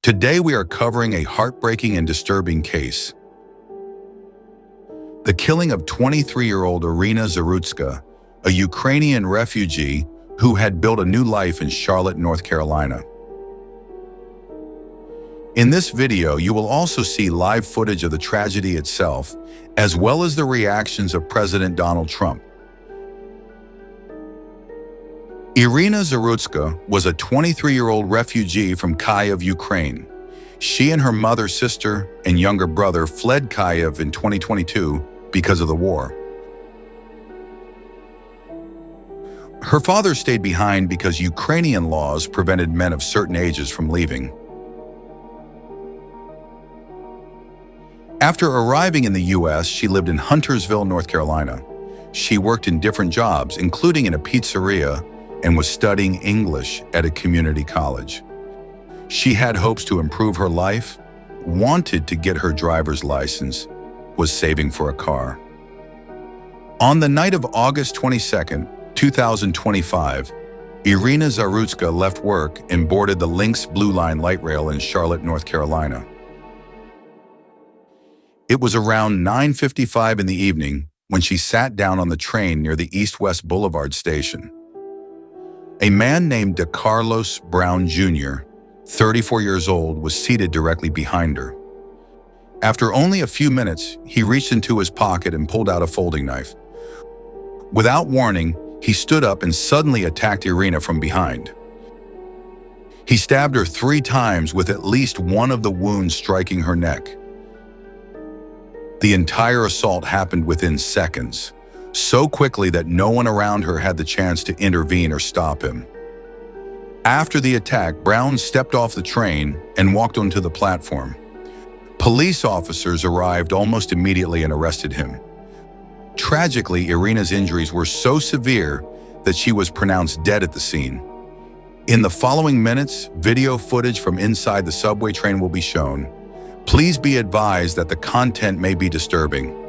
Today we are covering a heartbreaking and disturbing case. The killing of 23-year-old Iryna Zarutska, a Ukrainian refugee who had built a new life in Charlotte, North Carolina. In this video, you will also see live footage of the tragedy itself, as well as the reactions of President Donald Trump. Iryna Zarutska was a 23-year-old refugee from Kyiv, Ukraine. She and her mother, sister, and younger brother fled Kyiv in 2022 because of the war. Her father stayed behind because Ukrainian laws prevented men of certain ages from leaving. After arriving in the U.S., she lived in Huntersville, North Carolina. She worked in different jobs, including in a pizzeria, and was studying English at a community college. She had hopes to improve her life, wanted to get her driver's license, was saving for a car. On the night of August 22, 2025, Iryna Zarutska left work and boarded the Lynx Blue Line light rail in Charlotte, North Carolina. It was around 9:55 in the evening when she sat down on the train near the East-West Boulevard station. A man named DeCarlos Brown Jr., 34 years old, was seated directly behind her. After only a few minutes, he reached into his pocket and pulled out a folding knife. Without warning, he stood up and suddenly attacked Iryna from behind. He stabbed her 3 times with at least one of the wounds striking her neck. The entire assault happened within seconds, so quickly that no one around her had the chance to intervene or stop him. After the attack, Brown stepped off the train and walked onto the platform. Police officers arrived almost immediately and arrested him. Tragically, Iryna's injuries were so severe that she was pronounced dead at the scene. In the following minutes, video footage from inside the subway train will be shown. Please be advised that the content may be disturbing.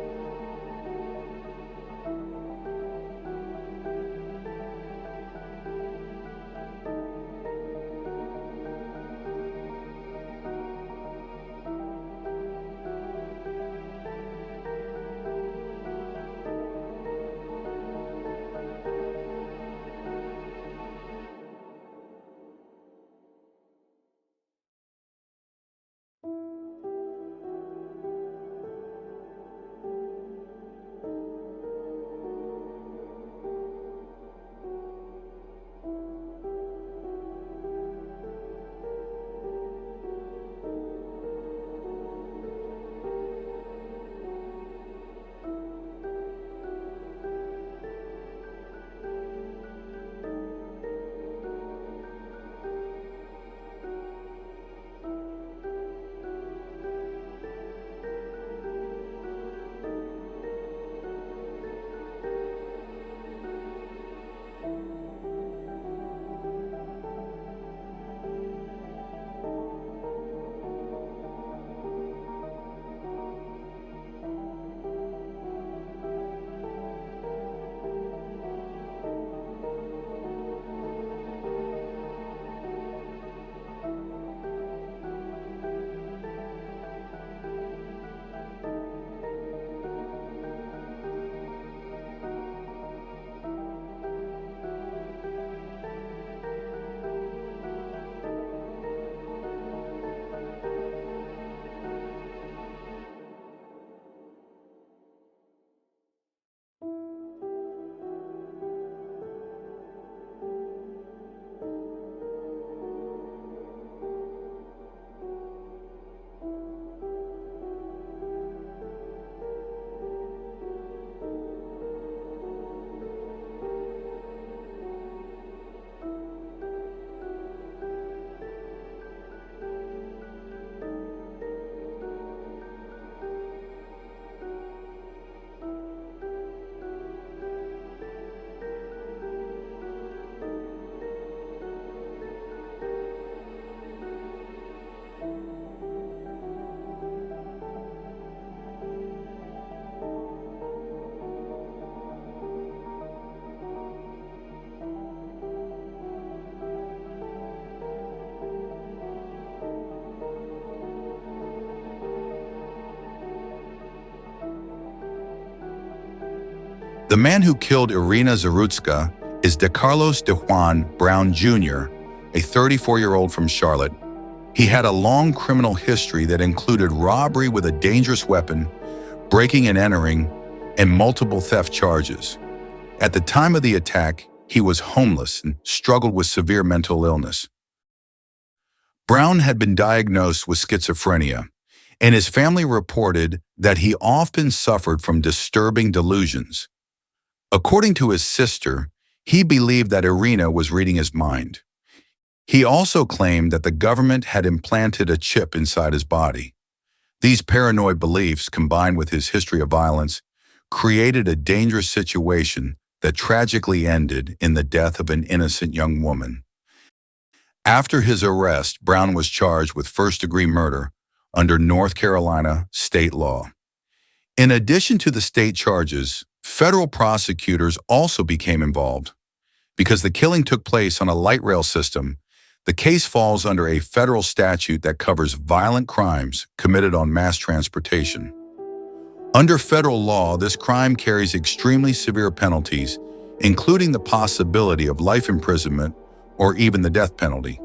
The man who killed Iryna Zarutska is DeCarlos de Juan Brown Jr., a 34-year-old from Charlotte. He had a long criminal history that included robbery with a dangerous weapon, breaking and entering, and multiple theft charges. At the time of the attack, he was homeless and struggled with severe mental illness. Brown had been diagnosed with schizophrenia, and his family reported that he often suffered from disturbing delusions. According to his sister, he believed that Iryna was reading his mind. He also claimed that the government had implanted a chip inside his body. These paranoid beliefs, combined with his history of violence, created a dangerous situation that tragically ended in the death of an innocent young woman. After his arrest, Brown was charged with first-degree murder under North Carolina state law. In addition to the state charges, federal prosecutors also became involved. Because the killing took place on a light rail system, the case falls under a federal statute that covers violent crimes committed on mass transportation. Under federal law, this crime carries extremely severe penalties, including the possibility of life imprisonment or even the death penalty.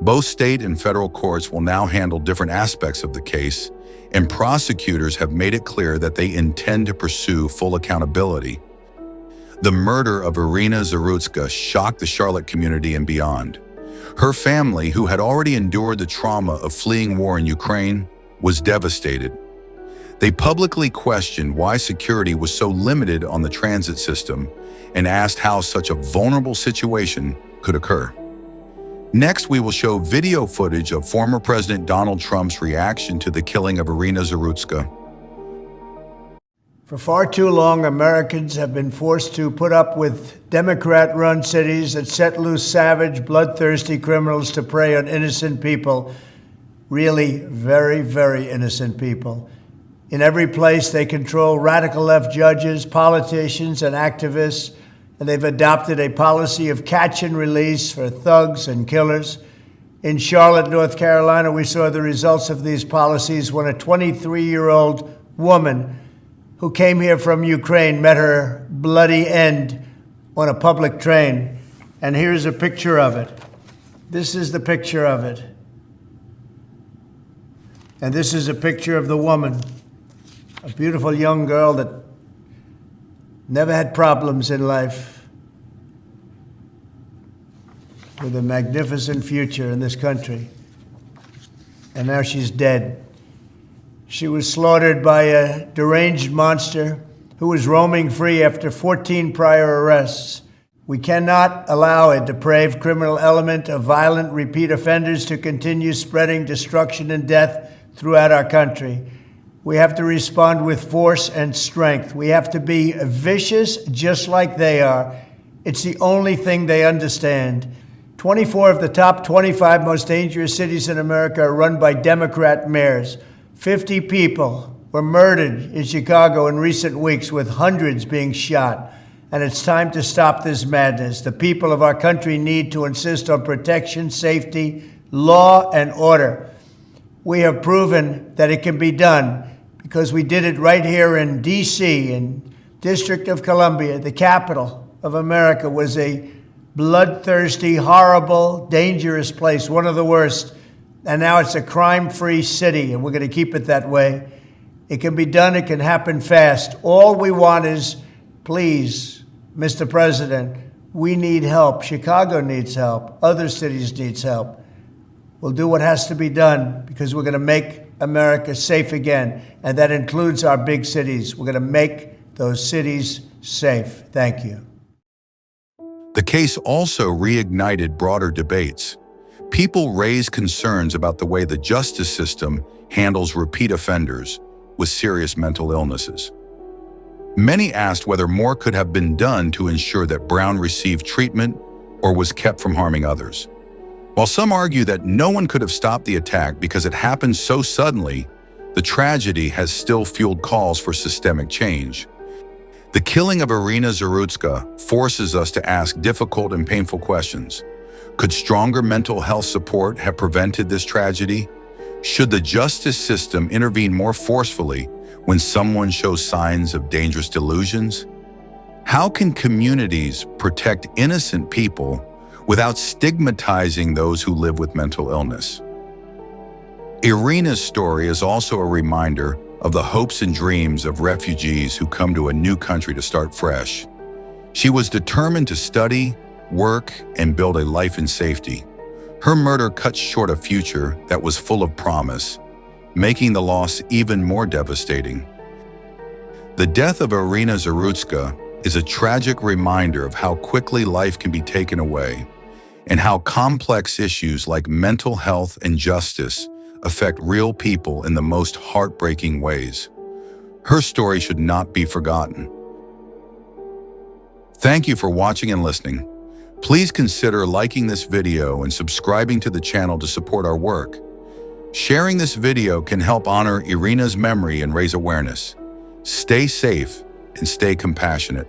Both state and federal courts will now handle different aspects of the case, and prosecutors have made it clear that they intend to pursue full accountability. The murder of Iryna Zarutska shocked the Charlotte community and beyond. Her family, who had already endured the trauma of fleeing war in Ukraine, was devastated. They publicly questioned why security was so limited on the transit system and asked how such a vulnerable situation could occur. Next, we will show video footage of former President Donald Trump's reaction to the killing of Iryna Zarutska. For far too long, Americans have been forced to put up with Democrat-run cities that set loose savage, bloodthirsty criminals to prey on innocent people, really very, very innocent people. In every place, they control radical left judges, politicians, and activists, and they've adopted a policy of catch and release for thugs and killers. In Charlotte, North Carolina, we saw the results of these policies when a 23-year-old woman who came here from Ukraine met her bloody end on a public train. And here's a picture of it. This is the picture of it. And this is a picture of the woman, a beautiful young girl that never had problems in life, with a magnificent future in this country. And now she's dead. She was slaughtered by a deranged monster who was roaming free after 14 prior arrests. We cannot allow a depraved criminal element of violent repeat offenders to continue spreading destruction and death throughout our country. We have to respond with force and strength. We have to be vicious just like they are. It's the only thing they understand. 24 of the top 25 most dangerous cities in America are run by Democrat mayors. 50 people were murdered in Chicago in recent weeks, with hundreds being shot. And it's time to stop this madness. The people of our country need to insist on protection, safety, law, and order. We have proven that it can be done because we did it right here in D.C., in District of Columbia. The capital of America was a bloodthirsty, horrible, dangerous place, one of the worst. And now it's a crime-free city, and we're going to keep it that way. It can be done. It can happen fast. All we want is, please, Mr. President, we need help. Chicago needs help. Other cities need help. We'll do what has to be done because we're going to make America safe again, and that includes our big cities. We're going to make those cities safe. Thank you. The case also reignited broader debates. People raised concerns about the way the justice system handles repeat offenders with serious mental illnesses. Many asked whether more could have been done to ensure that Brown received treatment or was kept from harming others. While some argue that no one could have stopped the attack because it happened so suddenly, the tragedy has still fueled calls for systemic change. The killing of Iryna Zarutska forces us to ask difficult and painful questions. Could stronger mental health support have prevented this tragedy? Should the justice system intervene more forcefully when someone shows signs of dangerous delusions? How can communities protect innocent people without stigmatizing those who live with mental illness? Iryna's story is also a reminder of the hopes and dreams of refugees who come to a new country to start fresh. She was determined to study, work, and build a life in safety. Her murder cut short a future that was full of promise, making the loss even more devastating. The death of Iryna Zarutska is a tragic reminder of how quickly life can be taken away and how complex issues like mental health and justice affect real people in the most heartbreaking ways. Her story should not be forgotten. Thank you for watching and listening. Please consider liking this video and subscribing to the channel to support our work. Sharing this video can help honor Iryna's memory and raise awareness. Stay safe and stay compassionate.